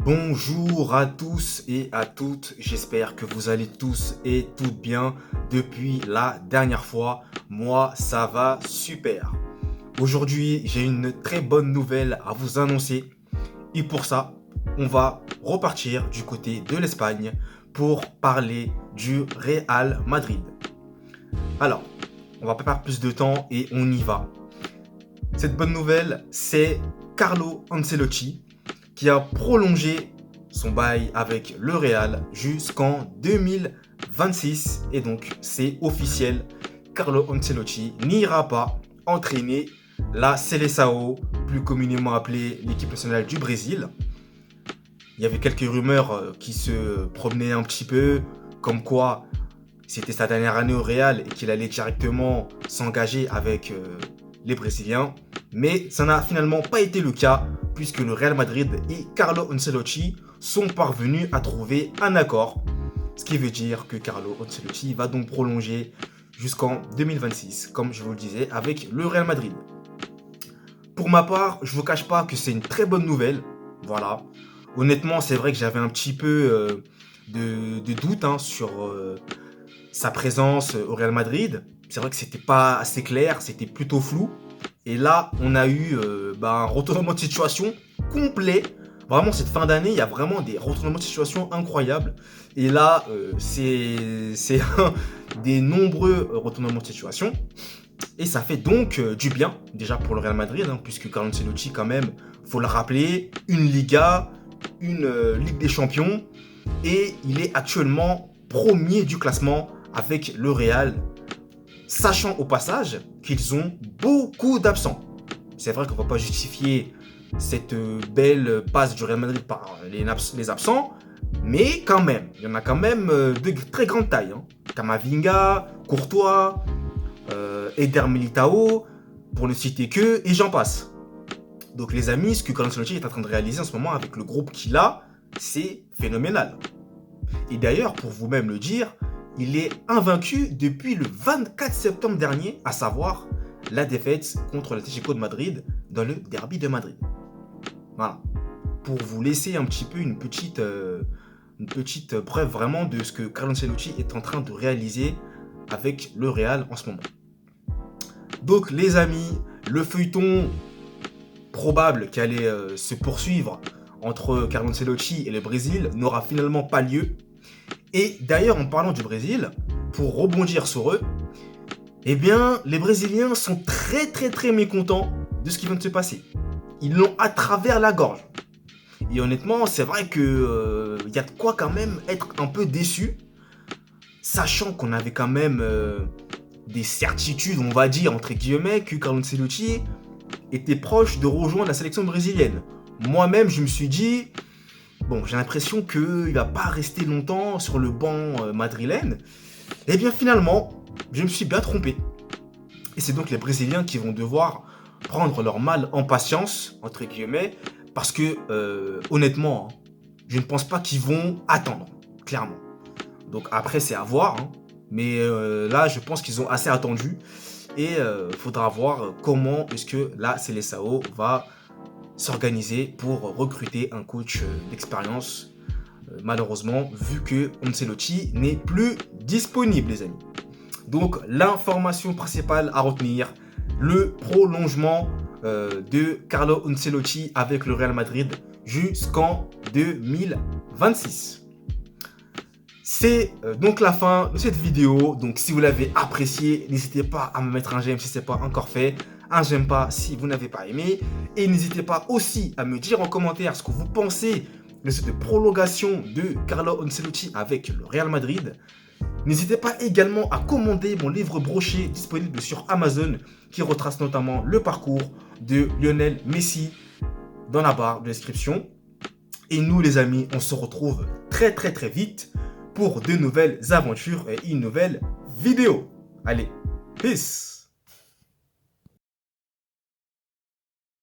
Bonjour à tous et à toutes, j'espère que vous allez tous et toutes bien depuis la dernière fois. Moi, ça va super. Aujourd'hui, j'ai une très bonne nouvelle à vous annoncer et pour ça, on va repartir du côté de l'Espagne pour parler du Real Madrid. Alors, on va pas perdre plus de temps et on y va. Cette bonne nouvelle, c'est Carlo Ancelotti qui a prolongé son bail avec le Real jusqu'en 2026. Et donc, c'est officiel, Carlo Ancelotti n'ira pas entraîner la Seleção, plus communément appelée l'équipe nationale du Brésil. Il y avait quelques rumeurs qui se promenaient un petit peu, comme quoi c'était sa dernière année au Real et qu'il allait directement s'engager avec les Brésiliens. Mais ça n'a finalement pas été le cas, puisque le Real Madrid et Carlo Ancelotti sont parvenus à trouver un accord. Ce qui veut dire que Carlo Ancelotti va donc prolonger jusqu'en 2026, comme je vous le disais, avec le Real Madrid. Pour ma part, je ne vous cache pas que c'est une très bonne nouvelle. Voilà. Honnêtement, c'est vrai que j'avais un petit peu de doute sur sa présence au Real Madrid. C'est vrai que c'était pas assez clair, c'était plutôt flou. Et là, on a eu un retournement de situation complet. Vraiment, cette fin d'année, il y a vraiment des retournements de situation incroyables. Et là, c'est un des nombreux retournements de situation. Et ça fait donc du bien, déjà pour le Real Madrid, puisque Carlo Ancelotti, quand même, faut le rappeler, une Liga, une Ligue des Champions. Et il est actuellement premier du classement avec le Real, sachant au passage qu'ils ont beaucoup d'absents. C'est vrai qu'on ne va pas justifier cette belle passe du Real Madrid par les absents, mais quand même, il y en a quand même de très grande taille. Camavinga, Courtois, Eder Militao, pour ne citer que, et j'en passe. Donc les amis, ce que Carlo Ancelotti est en train de réaliser en ce moment avec le groupe qu'il a, c'est phénoménal. Et d'ailleurs, pour vous-même le dire, il est invaincu depuis le 24 septembre dernier, à savoir la défaite contre l'Atlético de Madrid dans le derby de Madrid. Voilà. Pour vous laisser un petit peu une petite preuve vraiment de ce que Carlo Ancelotti est en train de réaliser avec le Real en ce moment. Donc les amis, le feuilleton probable qui allait se poursuivre entre Carlo Ancelotti et le Brésil n'aura finalement pas lieu. Et d'ailleurs, en parlant du Brésil, pour rebondir sur eux, eh bien, les Brésiliens sont très mécontents de ce qui vient de se passer. Ils l'ont à travers la gorge. Et honnêtement, c'est vrai que y a de quoi quand même être un peu déçu, sachant qu'on avait quand même des certitudes, on va dire, entre guillemets, que Carlo Ancelotti était proche de rejoindre la sélection brésilienne. Moi-même, je me suis dit, bon, j'ai l'impression qu'il ne va pas rester longtemps sur le banc madrilène. Et bien finalement, je me suis bien trompé. Et c'est donc les Brésiliens qui vont devoir prendre leur mal en patience, entre guillemets, parce que honnêtement, je ne pense pas qu'ils vont attendre, clairement. Donc après, c'est à voir. Mais là, je pense qu'ils ont assez attendu. Et il faudra voir comment est-ce que la Seleção va s'organiser pour recruter un coach d'expérience. Malheureusement, vu que Ancelotti n'est plus disponible, les amis. Donc, l'information principale à retenir, le prolongement de Carlo Ancelotti avec le Real Madrid jusqu'en 2026. C'est donc la fin de cette vidéo. Donc, si vous l'avez apprécié, n'hésitez pas à me mettre un j'aime si ce n'est pas encore fait. Un j'aime pas si vous n'avez pas aimé. Et n'hésitez pas aussi à me dire en commentaire ce que vous pensez de cette prolongation de Carlo Ancelotti avec le Real Madrid. N'hésitez pas également à commander mon livre broché disponible sur Amazon qui retrace notamment le parcours de Lionel Messi dans la barre de description. Et nous les amis, on se retrouve très vite pour de nouvelles aventures et une nouvelle vidéo. Allez, peace!